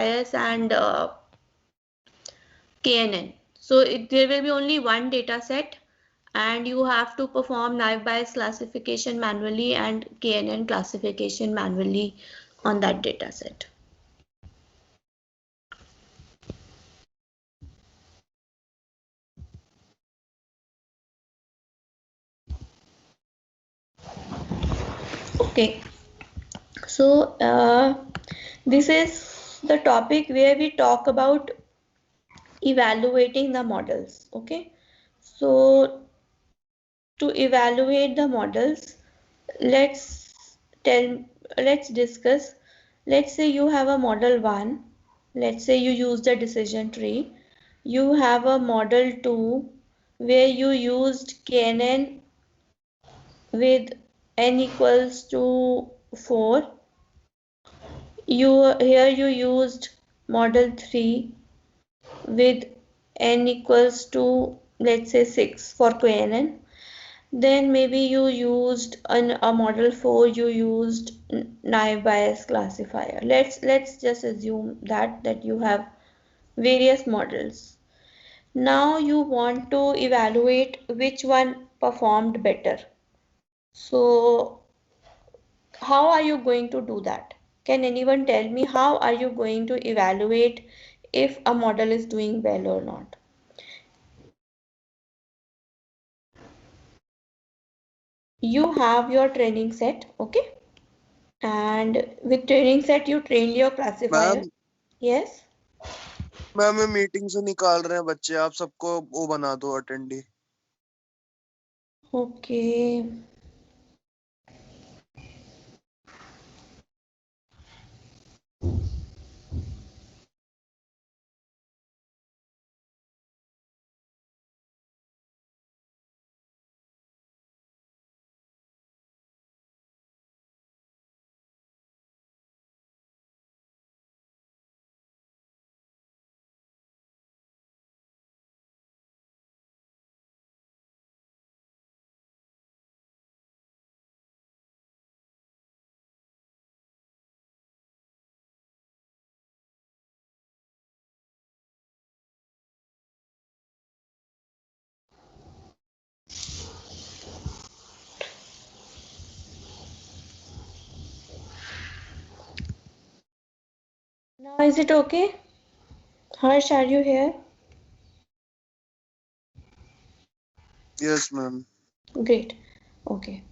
bias and KNN. So there will be only one data set and you have to perform naive Bayes classification manually and KNN classification manually on that data set. Okay, so this is the topic where we talk about evaluating the models. Okay, so to evaluate the models, let's tell let's discuss. Let's say you have a model 1. Let's say you use the decision tree. You have a model 2 where you used KNN with n equals to 4. Here you used model 3 with n equals to, let's say, 6 for KNN. Then maybe you used a model 4, you used naive Bayes classifier. Let's just assume that you have various models. Now you want to evaluate which one performed better. So how are you going to do that? Can anyone tell me how are you going to evaluate if a model is doing well or not? You have your training set, okay? And with training set you trained your classifier. Yes. Ma'am मैं meeting से निकाल रहे हैं बच्चे, आप सबको वो बना दो attendee. Okay. Now is it okay? Harsh, are you here? Yes ma'am. Great. Okay.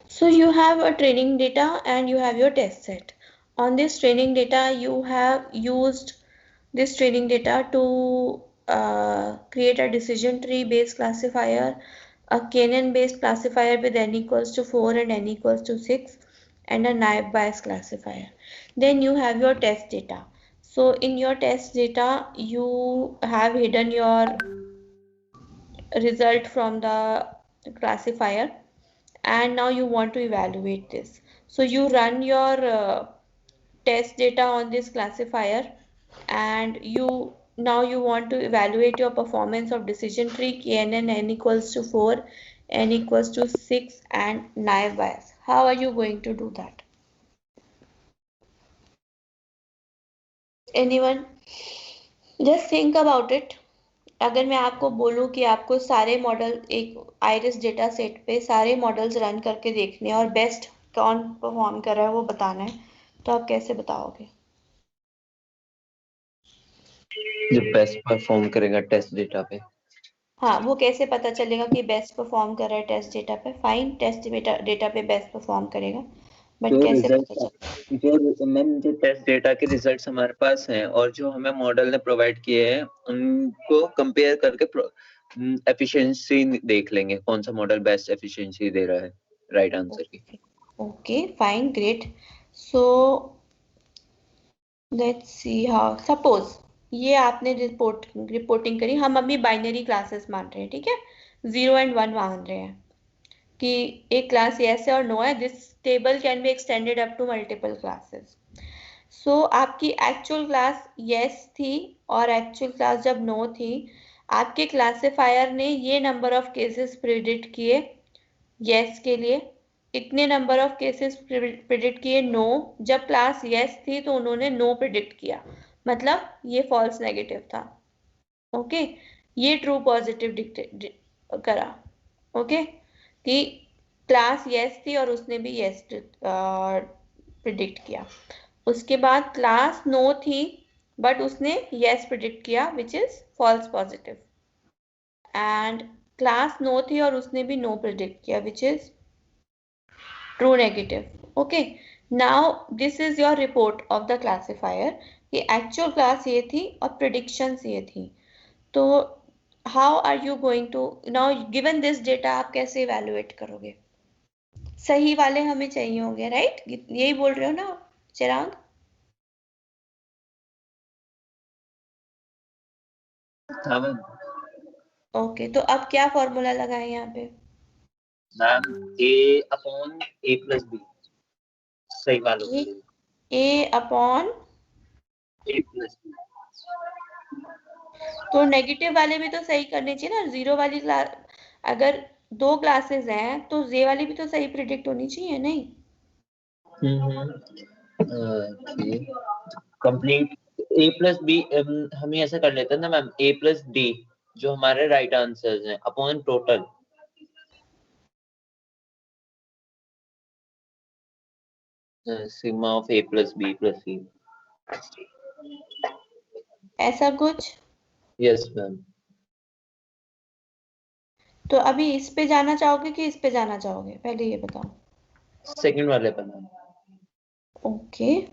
So you have a training data and you have your test set. On this training data, you have used this training data to create a decision tree based classifier, a KNN based classifier with n equals to 4 and n equals to 6, and a naive Bayes classifier. Then you have your test data. So in your test data, you have hidden your result from the classifier and now you want to evaluate this. So you run your test data on this classifier and you want to evaluate your performance of decision tree KNN n equals to 4, n equals to 6 and naive Bayes. How are you going to do that? Anyone? Just think about it. अगर मैं आपको बोलूँ कि आपको सारे model एक iris data set पे सारे मॉडल्स रन करके देखने हैं और बेस्ट कौन परफॉर्म कर रहा है वो बताना है, तो आप कैसे बताओगे? जो बेस्ट परफॉर्म करेगा टेस्ट डेटा पे. हाँ, वो कैसे पता चलेगा कि बेस्ट परफॉर्म कर रहा है टेस्ट डेटा पे? फाइन, टेस्ट डेटा पे बेस्ट परफॉर्म करेगा, बट कैसे पता चलेगा? जो मैम जो टेस्ट डेटा के रिजल्ट्स हमारे पास हैं और जो हमें मॉडल ने प्रोवाइड किए हैं उनको कंपेयर करके एफिशिएंसी देख लेंगे कौन सा मॉडल बेस्ट एफिशिएंसी दे रहा है राइट आंसर की. Okay fine, great. So let's see how, suppose ये आपने रिपोर्टिंग करी, हम अभी बाइनरी क्लासेस मान रहे हैं, ठीक है, 0 and 1 मान रहे हैं कि एक क्लास यस है और नो है. This table can be extended up to multiple classes. So आपकी एक्चुअल क्लास यस थी और एक्चुअल क्लास जब नो थी, आपके क्लासिफायर ने ये नंबर ऑफ केसेस प्रिडिक्ट किए यस के लिए इतने नंबर ऑफ केसेस प्रिडिक्ट किए नो, जब क्लास यस थी तो उन्होंने नो प्रिडिक्ट किया, मतलब ये फॉल्स नेगेटिव था। ओके, ये ट्रू पॉजिटिव करा। ओके, कि क्लास यस थी और उसने भी यस प्रिडिक्ट किया। उसके बाद क्लास नो थी बट उसने यस प्रिडिक्ट किया which is false positive, and class no थी और उसने भी नो प्रिडिक्ट किया which is true negative. Okay, now this is your report of the classifier कि एक्चुअल क्लास ये थी और प्रिडिक्शंस ये थी। तो how are you going to now given this data, आप कैसे इवेलुएट करोगे? सही वाले हमें चाहिए होंगे, राइट? यही बोल रहे हो ना चिराग? हाँ मैम। ओके, तो अब क्या फॉर्मूला लगाए यहाँ पे? मैम A/A+B सही वालों के लिए। A upon A+B। तो नेगेटिव वाले भी तो सही करने चाहिए ना, जीरो वाली क्लास, अगर दो क्लासेस हैं तो जे वाली भी तो सही प्रिडिक्ट होनी चाहिए, नहीं? Okay, complete A+B। हम ऐसा कर लेते हैं ना मैम, A+D जो हमारे राइट आंसर्स हैं upon total. Sigma of A+B+C। ऐसा कुछ? Yes ma'am. तो अभी इस पे जाना चाहोगे कि इस पे जाना चाहोगे, पहले ये बताओ। सेकंड वाले पर मैम। ओके,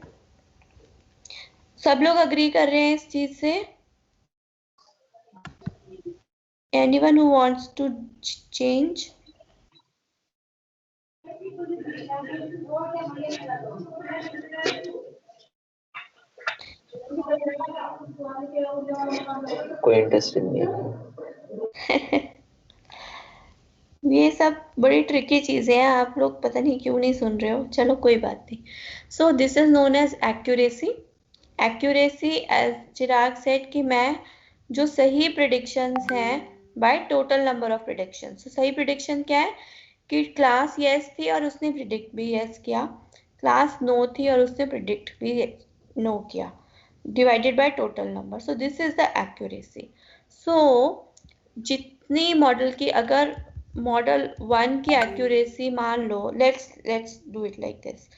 सब लोग अग्री कर रहे हैं इस चीज से? Anyone who wants to change? कोई इंटरेस्ट नहीं है। ये सब बड़ी ट्रिकी चीजें हैं, आप लोग पता नहीं क्यों नहीं सुन रहे हो। चलो कोई बात नहीं। So this is known as accuracy. Accuracy as Chirag said कि मैं जो सही प्रिडिक्शंस हैं by total number of predictions. तो सही प्रिडिक्शन क्या है कि क्लास यस थी और उसने प्रिडिक्ट भी यस किया, क्लास नो थी और उसने प्रिडिक्ट भी नो किया, divided by total number. So this is the accuracy. So जितनी मॉडल की, अगर मॉडल 1 की एक्यूरेसी मान लो, let's do it like this,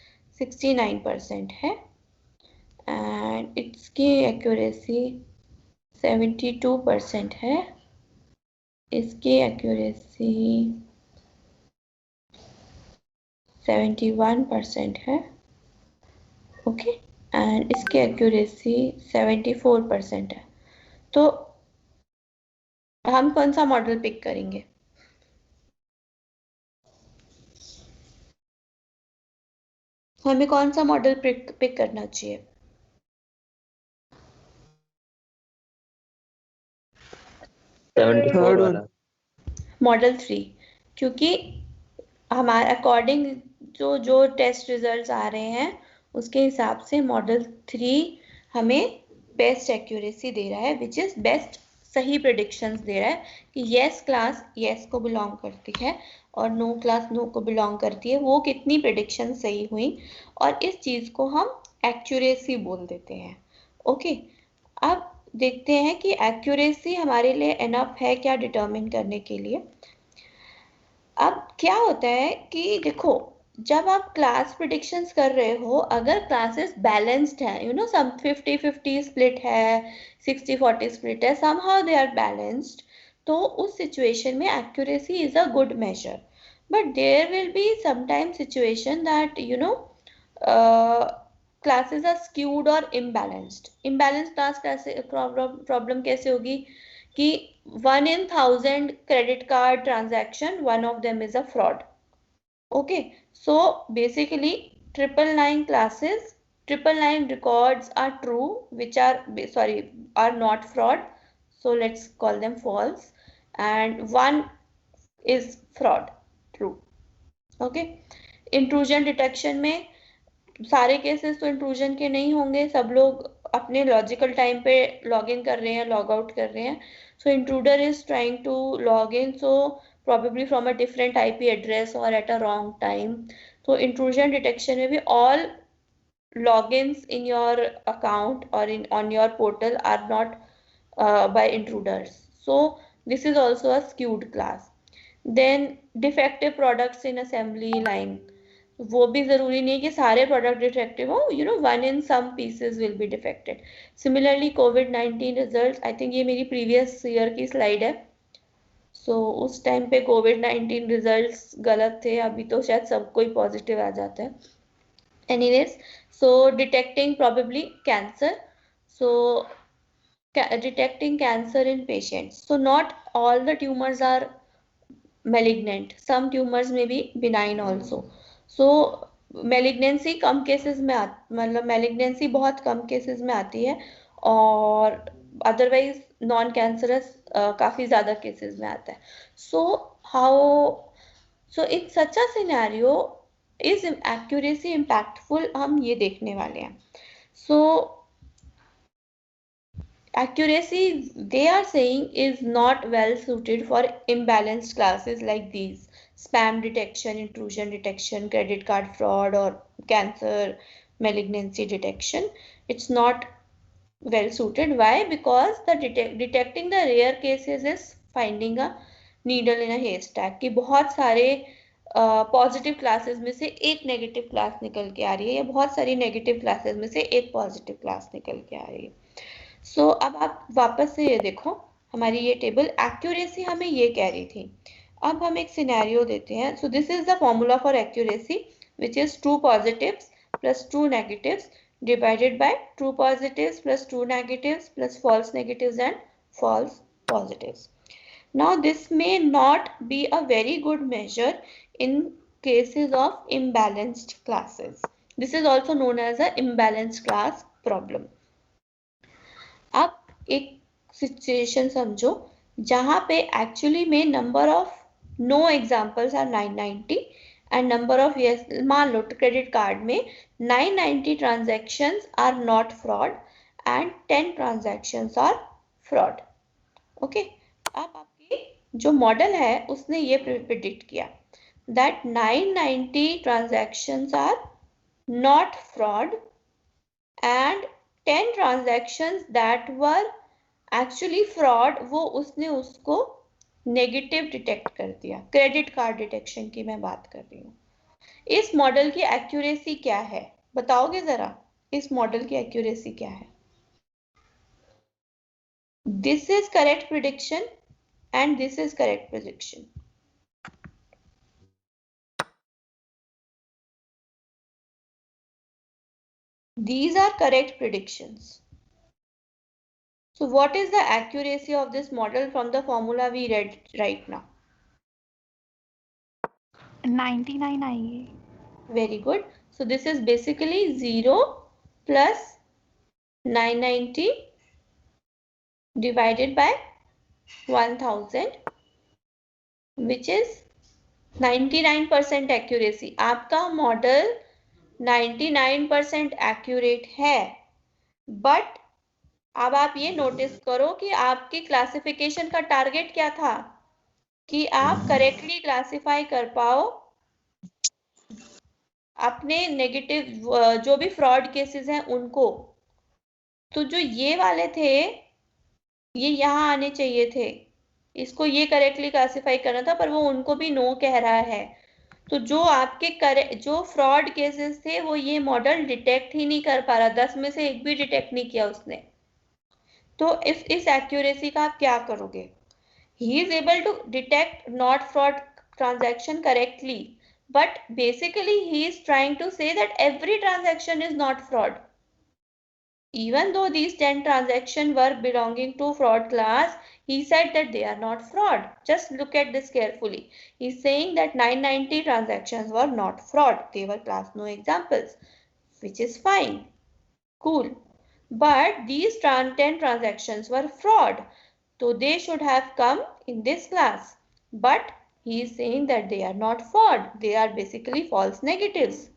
69% है, एंड इसकी एक्यूरेसी 72% है, इसकी एक्यूरेसी 71% है, ओके, एंड इसकी एक्यूरेसी 74% है। तो हम कौन सा मॉडल पिक करेंगे? हमें कौन सा मॉडल पिक करना चाहिए? Third one. मॉडल 3, क्योंकि हमारे अकॉर्डिंग जो जो टेस्ट रिजल्ट्स आ रहे हैं उसके हिसाब से मॉडल 3 हमें बेस्ट एक्यूरेसी दे रहा है, विच इज बेस्ट सही प्रिडिक्शंस दे रहा है कि यस क्लास यस को बिलोंग करती है और नो क्लास नो को बिलोंग करती है, वो कितनी प्रिडिक्शन सही हुई, और इस चीज को हम एक्यूरेसी बोल देते हैं। ओके, अब देखते हैं कि एक्यूरेसी हमारे लिए एनफ है क्या डिटरमिन करने के लिए। अब क्या होता है कि देखो, जब आप क्लास प्रिडिक्शंस कर रहे हो, अगर क्लासेस बैलेंस्ड है, यू नो सम 50-50 स्प्लिट है, 60-40 स्प्लिट है, समहाउ दे आर बैलेंस्ड, तो उस सिचुएशन में accuracy is a good measure. But there will be sometime situation that you know classes are skewed और इम्बैलेंस्ड। इम्बैलेंस्ड क्लास कैसे problem कैसे होगी कि 1 in 1000 credit card transaction, one of them is a fraud. Okay, so basically 999 classes, 999 records are true, which are are not fraud, so let's call them false, and one is fraud, true. Okay, intrusion detection में सारे cases तो intrusion के नहीं होंगे, सब लोग अपने logical time पे लॉग इन कर रहे हैं, लॉग आउट कर रहे हैं, so intruder is trying to log in, so probably from a different IP address or at a wrong time. So intrusion detection में भी all logins in your account or on your portal are not by intruders. So this is also a skewed class. Then defective products in assembly line. वो भी जरूरी नहीं है कि सारे product defective हो, one in some pieces will be defected. Similarly कोविड-19 result, I think ये मेरी प्रीवियस ईयर की स्लाइड है. उस टाइम पे कोविड-19 रिजल्ट्स गलत थे, अभी तो शायद सबको ही पॉजिटिव आ जाता है. Anyways, detecting probably cancer. Detecting cancer in patients. So not all the tumors are malignant. Some tumors may be benign also. So malignancy come cases में मतलब malignancy बहुत कम केसेस में आती है, और अदरवाइज नॉन कैंसरस काफी ज्यादा केसेस में आता है. So in such a scenario is accuracy impactful, हम ये देखने वाले हैं. So accuracy, they are saying, is not well suited for imbalanced classes like these: spam detection, intrusion detection, credit card fraud, or cancer malignancy detection. It's not well suited. Why? Because the detecting the rare cases is finding a needle in a haystack. कि बहुत सारे positive classes में से एक negative class निकल के आ रही है, या बहुत सारी नेगेटिव क्लासेस में से एक पॉजिटिव क्लास निकल के आ रही है. अब आप वापस से ये देखो, हमारी ये टेबल एक्यूरेसी हमें ये कह रही थी. अब हम एक सिनेरियो देते हैं. सो this is the formula for accuracy, which is true positives plus true negatives divided by true positives plus true negatives plus false negatives and false positives. Now this may not be a very good measure in cases of imbalanced classes. This is also known as a imbalanced class problem. अब एक situation समझो जहां पे actually में number of no examples are 990 and number of yes, मान लो credit card में 990 transactions are not fraud and 10 transactions are fraud. Okay, अब आपकी जो मॉडल है उसने ये प्रिडिक्ट किया that 990 transactions are not fraud and 10 transactions that were actually fraud, वो उसने उसको नेगेटिव डिटेक्ट कर दिया. क्रेडिट कार्ड डिटेक्शन की मैं बात कर रही हूँ. इस मॉडल की एक्यूरेसी क्या है, बताओगे जरा? इस मॉडल की एक्यूरेसी क्या है? This is correct prediction and this is correct prediction. These are correct predictions. So what is the accuracy of this model from the formula we read right now? 99 आएगी. Very good. So this is basically 0 plus 990 divided by 1000, which is 99% accuracy. आपका model 99% accurate है, but अब आप ये notice करो कि आपकी classification का टारगेट क्या था, कि आप करेक्टली क्लासिफाई कर पाओ अपने नेगेटिव जो भी फ्रॉड केसेस हैं उनको. तो जो ये वाले थे ये यहाँ आने चाहिए थे, इसको ये करेक्टली क्लासिफाई करना था, पर वो उनको भी नो कह रहा है. तो जो आपके जो फ्रॉड केसेस थे वो ये मॉडल डिटेक्ट ही नहीं कर पा रहा, 10 में से एक भी डिटेक्ट नहीं किया उसने. तो इस एक्यूरेसी का आप क्या करोगे? He is able to detect not fraud transaction correctly, but basically he is trying to say that every transaction is not fraud. Even though these 10 transactions were belonging to fraud class, he said that they are not fraud. Just look at this carefully. He is saying that 990 transactions were not fraud. They were class no examples, which is fine. Cool. But these 10 transactions were fraud. So they should have come in this class. But he is saying that they are not fraud. They are basically false negatives.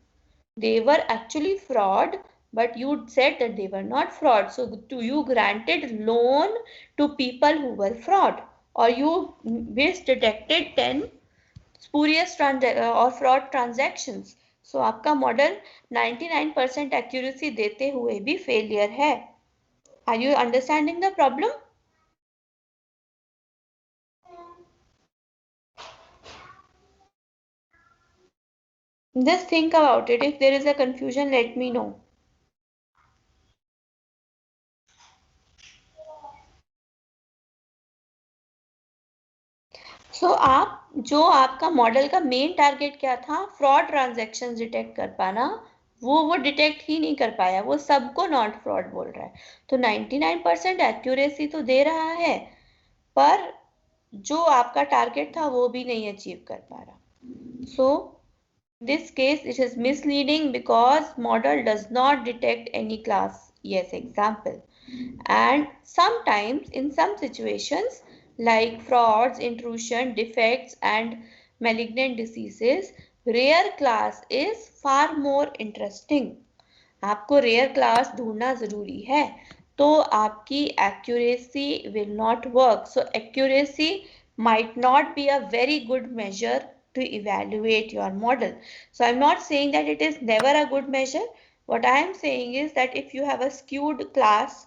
They were actually fraud, but you said that they were not fraud. So you granted loan to people who were fraud. or you misdetected 10 spurious or fraud transactions. So आपका model 99% accuracy देते हुए भी failure है. Are you understanding the problem? Just think about it. If there is a confusion, let me know. So आपका model का main target क्या था? Fraud transactions detect कर पाना. वो डिटेक्ट ही नहीं कर पाया, वो सबको नॉट फ्रॉड बोल रहा है. तो 99% एक्यूरेसी तो दे रहा है, पर जो आपका टारगेट था वो भी नहीं अचीव कर पा रहा. So this case it is misleading because model does not detect any class yes example, and sometimes in some situations like frauds, intrusion, defects and malignant diseases, rare class is far more interesting. आपको rare class ढूंढना जरूरी है, तो आपकी accuracy will not work. So accuracy might not be a very good measure to evaluate your model. So I'm not saying that it is never a good measure. What I am saying is that if you have a skewed class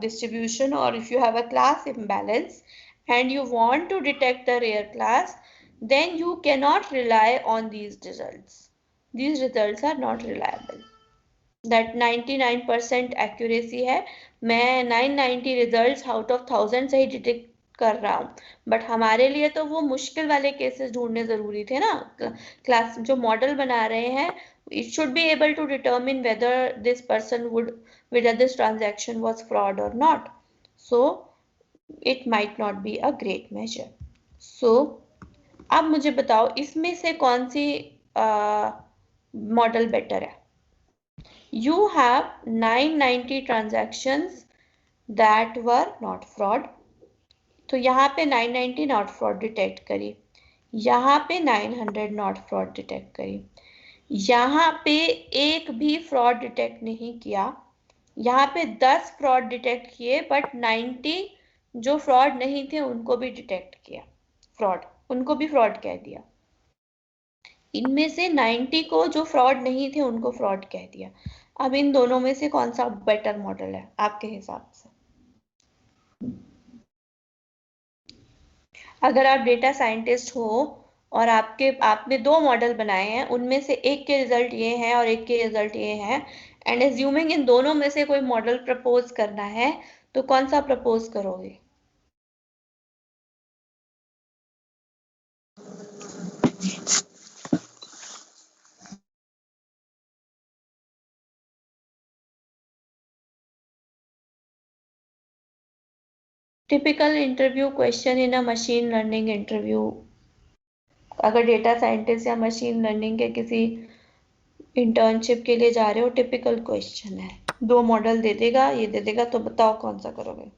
distribution, or if you have a class imbalance and you want to detect the rare class, then you cannot rely on these results. These results are not reliable. That 99% accuracy है, मैं 990 results out of 1000 से ही detect कर रहा हूँ, but हमारे लिए तो वो मुश्किल वाले केसेस ढूंढने जरूरी थे ना. क्लास जो मॉडल बना रहे हैं, it should be able to determine whether this person whether this transaction was fraud or not. So it might not be a great measure. So अब मुझे बताओ इसमें से कौन सी मॉडल बेटर है? You have 990 transactions that were not fraud. तो यहाँ पे 990 not fraud डिटेक्ट करी, यहाँ पे 900 not fraud डिटेक्ट करी, यहाँ पे एक भी फ्रॉड डिटेक्ट नहीं किया, यहाँ पे 10 फ्रॉड डिटेक्ट किए, बट 90 जो फ्रॉड नहीं थे उनको भी डिटेक्ट किया, फ्रॉड उनको भी फ्रॉड कह दिया. इनमें से 90 को जो फ्रॉड नहीं थे उनको फ्रॉड कह दिया. अब इन दोनों में से कौन सा बेटर मॉडल है आपके हिसाब से? अगर आप डेटा साइंटिस्ट हो और आपने दो मॉडल बनाए हैं, उनमें से एक के रिजल्ट ये हैं और एक के रिजल्ट ये हैं, एंड एज्यूमिंग इन दोनों में से कोई मॉडल प्रपोज करना है, तो कौन सा प्रपोज करोगे? Typical interview question in a machine learning interview. अगर डेटा साइंटिस्ट या मशीन लर्निंग के किसी इंटर्नशिप के लिए जा रहे हो, टिपिकल क्वेश्चन है, दो मॉडल दे देगा, ये दे देगा, तो बताओ कौन सा करोगे?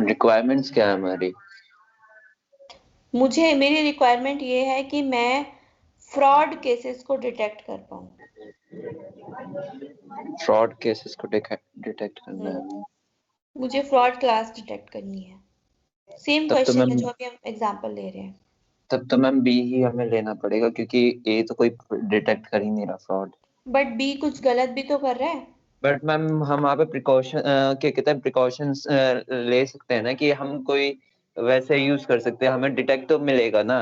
रिक्वायरमेंट्स क्या है हमारी? मेरी रिक्वायरमेंट ये है कि मैं फ्रॉड केसेस को डिटेक्ट कर पाऊँ. फ्रॉड केसेस को डिटेक्ट करना है. मुझे फ्रॉड क्लास डिटेक्ट करनी है. सेम क्वेश्चन है जो अभी हम एग्जांपल ले रहे हैं. तब तो मैम बी ही हमें लेना पड़ेगा, क्योंकि ए तो कोई डिटेक्ट कर ही नहीं रहा फ्रॉड. बट बी कुछ गलत भी तो कर रहा है. बट मैम हम वहाँ पे प्रिकॉशंस ले सकते हैं ना, कि हम कोई वैसे यूज कर सकते हैं, हमें डिटेक्ट तो मिलेगा ना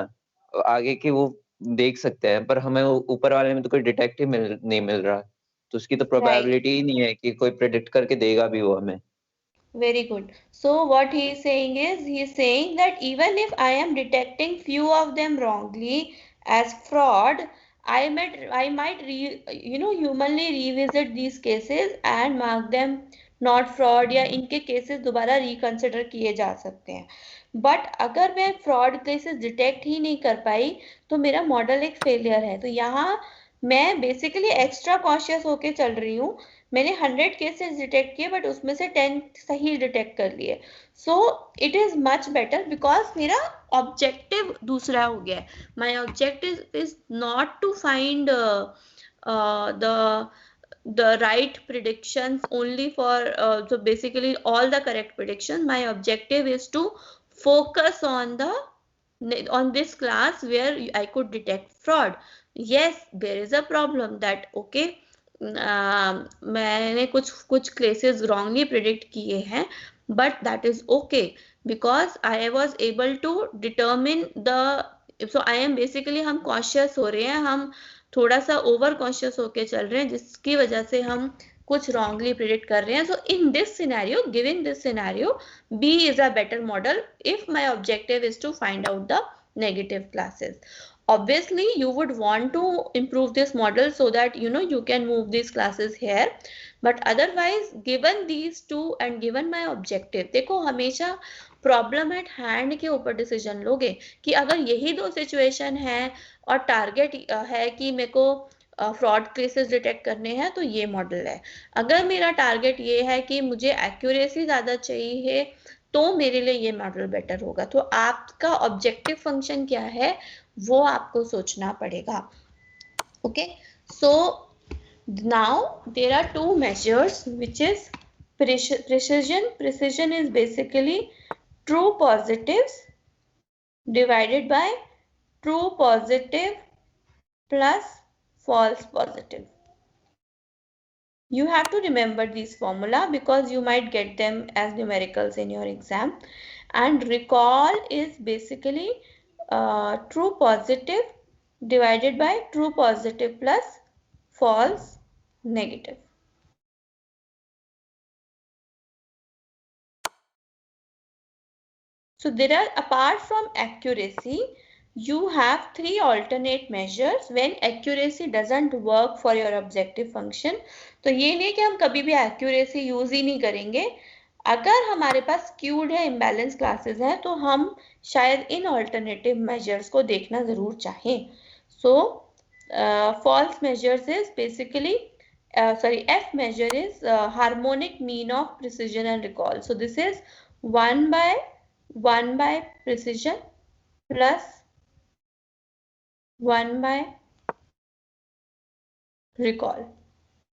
आगे की, वो देख सकते हैं, पर हमें ऊपर वाले में तो कोई डिटेक्ट ही नहीं मिल रहा, तो उसकी तो प्रोबेबिलिटी ही नहीं है कि कोई प्रेडिक्ट करके देगा भी वो हमें. Very good. So what he is saying is, he is saying that even if I am detecting few of them wrongly as fraud, I might humanly revisit these cases and mark them not fraud, या इनके cases दोबारा reconsider किए जा सकते हैं. But अगर मैं fraud cases detect ही नहीं कर पाई तो मेरा मॉडल एक फेलियर है. तो यहाँ मैं बेसिकली एक्स्ट्रा कॉशियस होके चल रही हूँ. मैंने 100 केसेस डिटेक्ट किए, बट उसमें से 10 सही डिटेक्ट कर लिए. So it is much better because मेरा ऑब्जेक्टिव दूसरा हो गया है. My objective is not to find the the right predictions only for so basically all the correct predictions. My objective is to focus on this class where I could detect fraud. Yes, there is a problem that okay, मैंने कुछ cases wrongly predict किए हैं, but that is okay because I was able to determine the, so I am basically, हम cautious हो रहे हैं, हम थोड़ा सा ओवर कॉन्शियस होके चल रहे हैं जिसकी वजह से हम कुछ wrongly predict कर रहे हैं. So in this scenario, given this scenario, B is a better model if my objective is to find out the negative classes. Obviously you would want to improve this model so that you can move these classes here, but otherwise given these two and given my objective, देखो हमेशा problem at hand के ऊपर decision लोगे कि अगर यही दो situation है और टारगेट है कि मेरे को फ्रॉड केसेस डिटेक्ट करने हैं तो ये मॉडल है. अगर मेरा टारगेट ये है कि मुझे एक्यूरेसी ज़्यादा चाहिए तो मेरे लिए ये मॉडल बेटर होगा. तो आपका ऑब्जेक्टिव फंक्शन क्या है वो आपको सोचना पड़ेगा. Okay, so now there are two measures, which is precision. Precision is basically true positives divided by true positive plus false positive. You have to remember these formula because you might get them as numericals in your exam. And recall is basically true positive divided by true positive plus false negative. So there are, apart from accuracy, you have three alternate measures when accuracy doesn't work for your objective function. तो ये नहीं कि हम कभी भी accuracy use ही नहीं करेंगे. अगर हमारे पास skewed है, imbalance classes हैं, तो हम शायद इन alternative measures को देखना जरूर चाहें. So false measures is basically F measure is harmonic mean of precision and recall. So this is 1 by precision plus 1 by recall.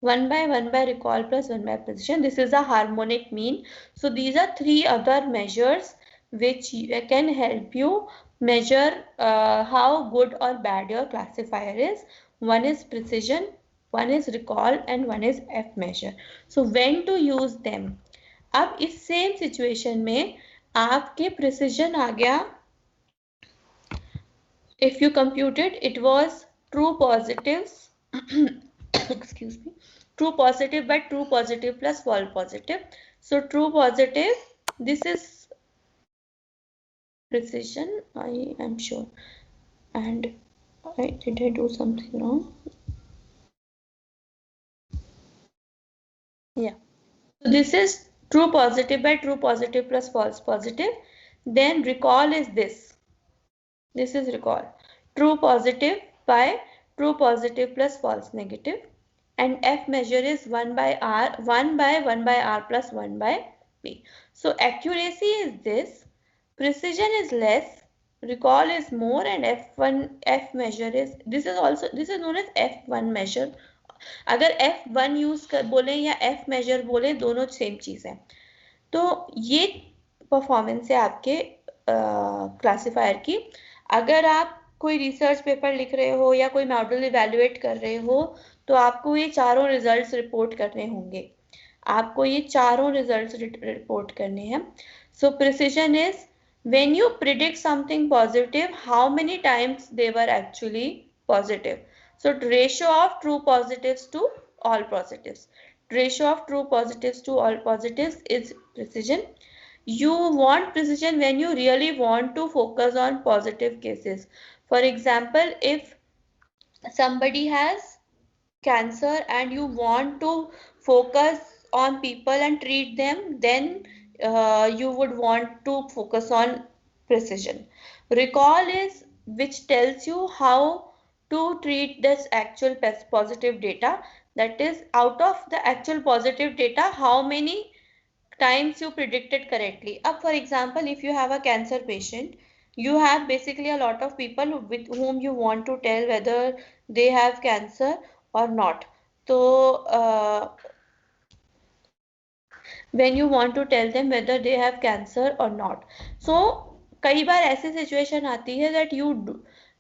1 by recall plus 1 by precision. This is a harmonic mean. So these are three other measures which can help you measure how good or bad your classifier is. One is precision, one is recall, and one is F measure. So when to use them? अब इस same situation में आपके precision आ गया. If you computed, it was true positives excuse me, true positive by true positive plus false positive. So true positive, this is precision, I am sure, and did I do something wrong? Yeah, so this is true positive by true positive plus false positive. Then recall is this is recall, true positive by true positive plus false negative, and F measure is 1 by R plus 1 by P. So accuracy is this, precision is less, recall is more, and F measure is, this is known as F1 measure. अगर F1 use कर बोले या F measure बोले, दोनों same चीज है. तो ये परफॉर्मेंस है आपके क्लासिफायर की. अगर आप कोई रिसर्च पेपर लिख रहे हो या कोई मॉडल इवैल्यूएट कर रहे हो तो आपको ये चारों रिजल्ट्स रिपोर्ट करने होंगे. आपको ये चारों रिजल्ट्स रिपोर्ट करने हैं. So precision is when you predict something positive, how many times they were actually positive. So ratio of true positives to all positives. Ratio of true positives to all positives is precision. You want precision when you really want to focus on positive cases. For example, if somebody has cancer and you want to focus on people and treat them, then you would want to focus on precision. Recall is which tells you how to treat this actual positive data. That is, out of the actual positive data, how many times you predicted correctly. Up, for example, if you have a cancer patient, you have basically a lot of people with whom you want to tell whether they have cancer or not. तो when you want to tell them whether they have cancer or not. So कई बार ऐसी situation आती है that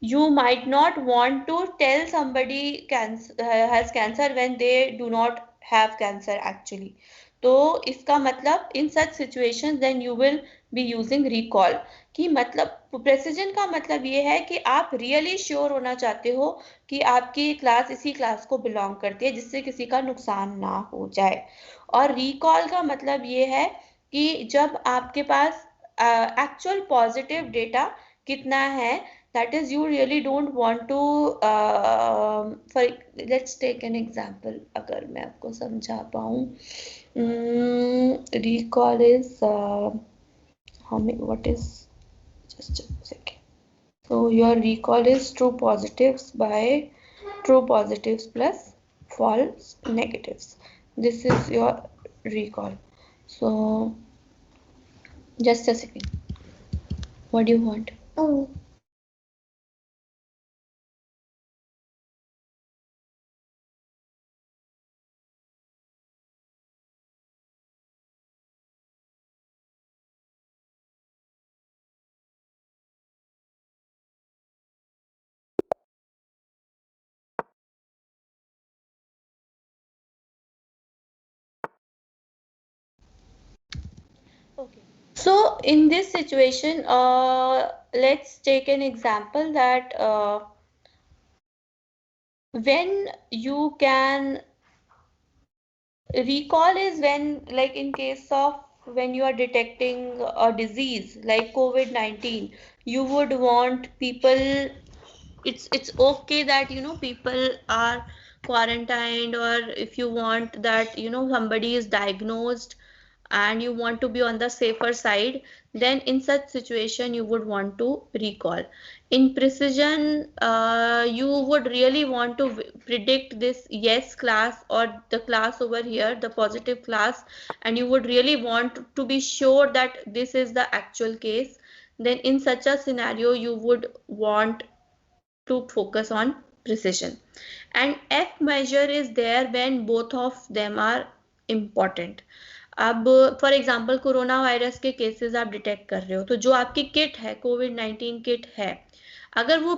you might not want to tell somebody has cancer when they do not have cancer actually. तो इसका मतलब in such situations then you will be using recall, कि मतलब precision का मतलब ये है कि आप रियली श्योर होना चाहते हो कि आपकी क्लास इसी क्लास को बिलोंग करती है जिससे किसी का नुकसान ना हो जाए। और रिकॉल का मतलब ये है कि जब आपके पास एक्चुअल पॉजिटिव डेटा कितना है, that is you really don't want to for let's take an example, अगर मैं आपको समझा पाऊँ, recall is how many, what is, just a second, so your recall is true positives by true positives plus false negatives. This is your recall. So just a second, what do you want? Oh, okay. So in this situation, let's take an example that when you can recall is when, like in case of when you are detecting a disease like COVID-19, you would want people, it's okay that people are quarantined, or if you want that somebody is diagnosed and you want to be on the safer side, then in such situation you would want to recall. In precision, you would really want to predict this yes class or the class over here, the positive class, and you would really want to be sure that this is the actual case. Then in such a scenario you would want to focus on precision. And F measure is there when both of them are important. अब for example corona virus के cases आप detect कर रहे हो, तो जो आपकी kit है कोविड-19 किट है, अगर वो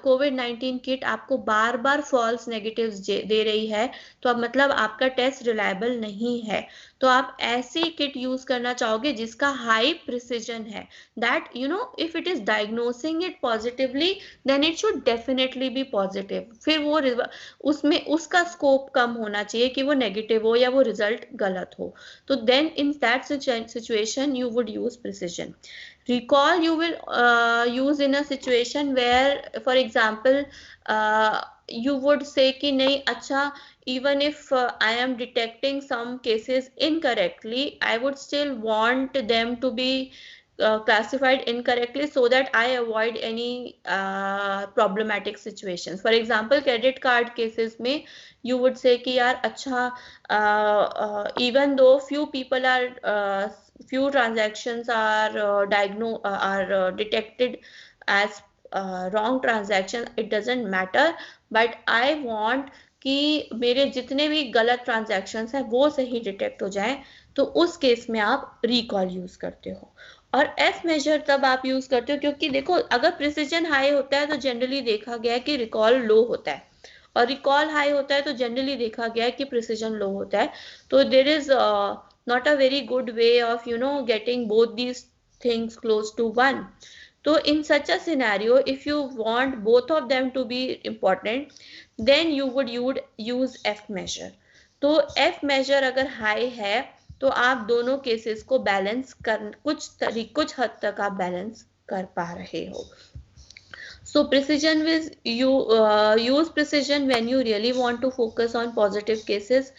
कोविड-19 किट आपको बार बार फॉल्स नेगेटिव्स दे रही है, तो अब मतलब आपका टेस्ट रिलायबल नहीं है। तो आप ऐसी किट यूज करना चाहोगे जिसका हाई प्रिसिजन है, that if it is diagnosing it positively then it should definitely be positive. फिर वो उसमें उसका स्कोप कम होना चाहिए कि वो नेगेटिव हो या वो रिजल्ट गलत हो। तो then in that situation you would use precision. Recall you will use in a situation where, for example, you would say कि नहीं, अच्छा, even if I am detecting some cases incorrectly, I would still want them to be classified incorrectly so that I avoid any problematic situations. For example, credit card cases में you would say कि यार अच्छा, even though few people are few transactions are detected as wrong transaction, it doesn't matter, but I want कि मेरे जितने भी गलत transactions हैं वो सही डिटेक्ट हो जाएं, तो उस केस में आप रिकॉल यूज करते हो। और एफ मेजर तब आप यूज करते हो क्योंकि देखो, अगर प्रिसिजन हाई होता है तो जनरली देखा गया है कि रिकॉल लो होता है, और रिकॉल हाई होता है तो जनरली देखा गया है कि प्रिसिजन लो होता है। तो there is not a very good way of getting both these things close to one. So in such a scenario, if you want both of them to be important, then you would use F measure. तो F measure अगर high है तो आप दोनों cases को balance कर कुछ हद तक आप बैलेंस कर पा रहे हो। So precision is you use precision when you really want to focus on positive cases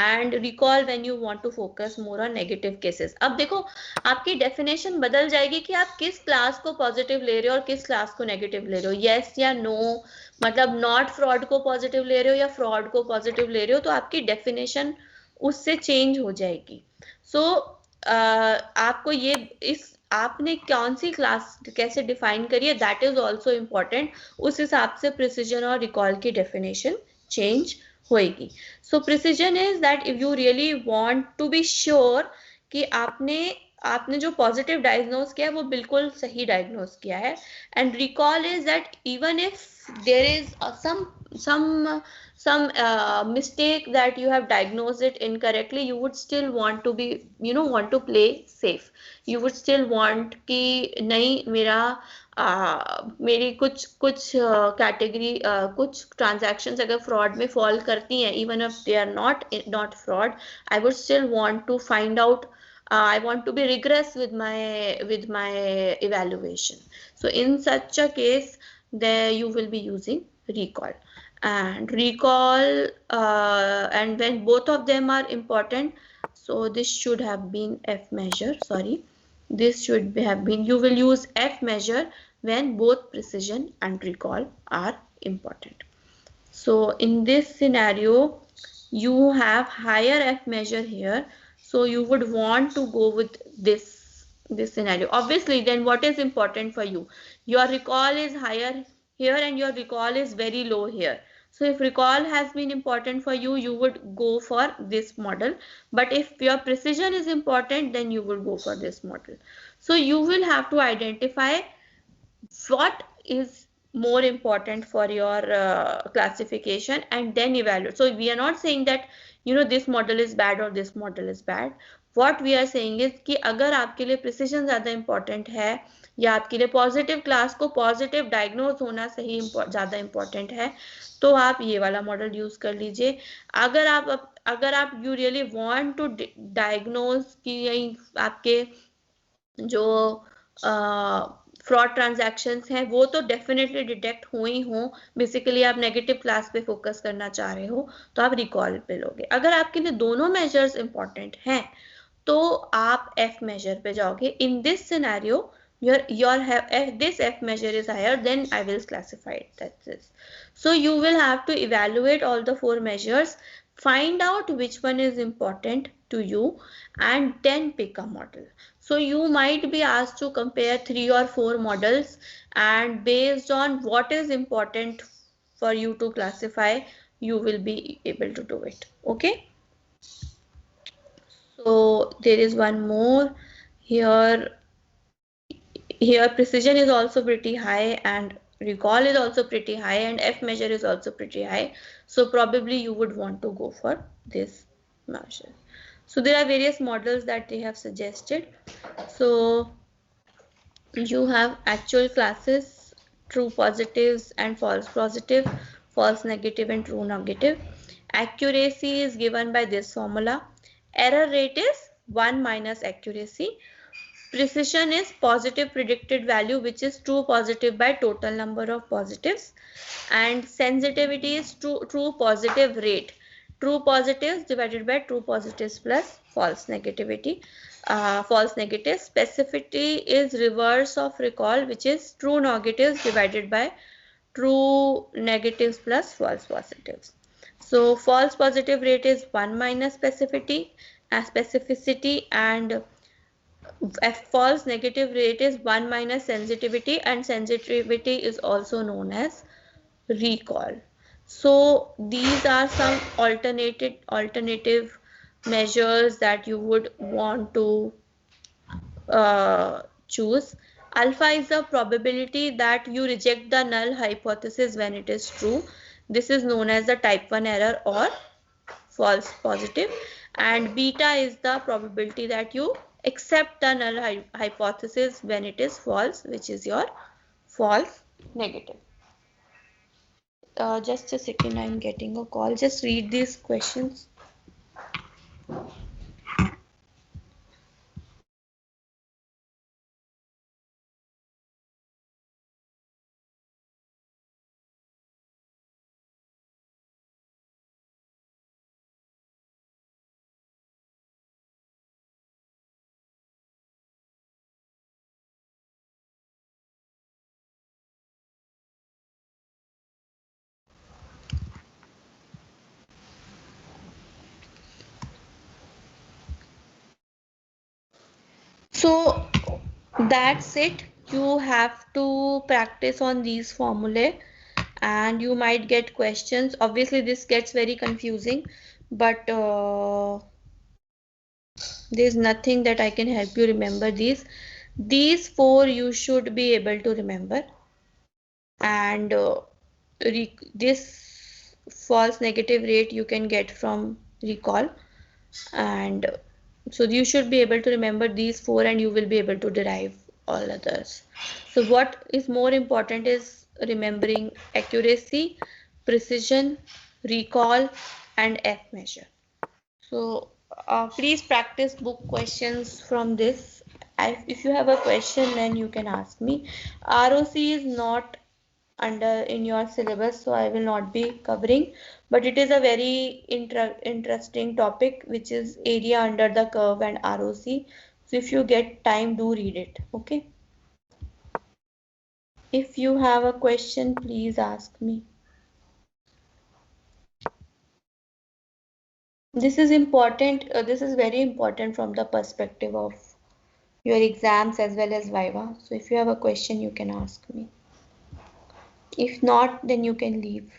and recall when you want to focus more on negative cases. अब देखो आपकी डेफिनेशन बदल जाएगी कि आप किस क्लास को पॉजिटिव ले रहे हो और किस क्लास को नेगेटिव ले रहे हो, यस या नो, मतलब नॉट फ्रॉड को पॉजिटिव ले रहे हो या फ्रॉड को पॉजिटिव ले रहे हो, तो आपकी डेफिनेशन उससे चेंज हो जाएगी। सो आपको ये इस आपने कौन सी क्लास कैसे डिफाइन करी है, दैट इज ऑल्सो इम्पॉर्टेंट। उस हिसाब से प्रिसिजन और रिकॉल की डेफिनेशन चेंज होएगी. So precision is that if you really want to be sure कि आपने जो पॉजिटिव डायग्नोज किया है वो बिल्कुल सही डायग्नोज किया है. And recall is that even if there is some mistake that you have diagnosed it incorrectly, you would still want to be, want to play safe. You would still want कि नहीं मेरी कुछ category कुछ transactions अगर fraud में fall करती हैं, even if they are not fraud, I would still want to find out, I want to be rigorous with my evaluation. So in such a case, there you will be using recall. And and when both of them are important, so this should have been F measure, sorry, this should have been, you will use F measure when both precision and recall are important. So in this scenario, you have higher F measure here, so you would want to go with this scenario. Obviously, then what is important for you? Your recall is higher here and your recall is very low here. So if recall has been important for you, you would go for this model. But if your precision is important, then you will go for this model. So you will have to identify what is more important for your classification and then evaluate. So we are not saying that this model is bad or this model is bad. What we are saying is कि अगर आपके लिए precision ज़्यादा important है या आपके लिए positive class को positive diagnose होना सही ज़्यादा important है, तो आप ये वाला मॉडल यूज कर लीजिए. अगर आप you really want to diagnose कि यही आपके जो फ्रॉड ट्रांजैक्शंस हैं वो तो डेफिनेटली डिटेक्ट हो ही हो, बेसिकली आप नेगेटिव क्लास पे फोकस करना चाह रहे हो तो आप रिकॉल पे लोगे. अगर आपके लिए दोनों मेजर्स इंपॉर्टेंट हैं तो आप एफ मेजर पे जाओगे. In this scenario this F measure is higher, then I will classify it. That's it. So you will have to evaluate all the 4 measures, find out which one is important to you, and then pick a model. So you might be asked to compare 3 or 4 models, and based on what is important for you to classify, you will be able to do it. Okay. So there is one more here. Here precision is also pretty high and recall is also pretty high and F measure is also pretty high. So probably you would want to go for this measure. So there are various models that they have suggested. So you have actual classes, true positives and false positive, false negative and true negative. Accuracy is given by this formula. Error rate is 1 minus accuracy. Precision is positive predicted value, which is true positive by total number of positives, and sensitivity is true positive rate, true positives divided by true positives plus false negativity, false negative. Specificity is reverse of recall, which is true negatives divided by true negatives plus false positives. So false positive rate is 1 minus specificity, and false negative rate is 1 minus sensitivity, and sensitivity is also known as recall. So these are some alternative measures that you would want to choose. Alpha is the probability that you reject the null hypothesis when it is true. This is known as the type 1 error or false positive, and beta is the probability that you accept the null hypothesis when it is false, which is your false negative. Just a second, I'm getting a call. Just read these questions. So that's it. You have to practice on these formulae and you might get questions. Obviously this gets very confusing, but there's nothing that I can help you remember these four you should be able to remember. And this false negative rate you can get from recall, and so you should be able to remember these four and you will be able to derive all others. So what is more important is remembering accuracy, precision, recall, and F measure. So please practice book questions from this. If you have a question, then you can ask me. ROC is not under in your syllabus, so I will not be covering, but it is a very interesting topic, which is area under the curve and ROC. So if you get time, do read it. Okay. If you have a question, please ask me. This is important. This is very important from the perspective of your exams as well as Viva. So if you have a question, you can ask me. If not, then you can leave.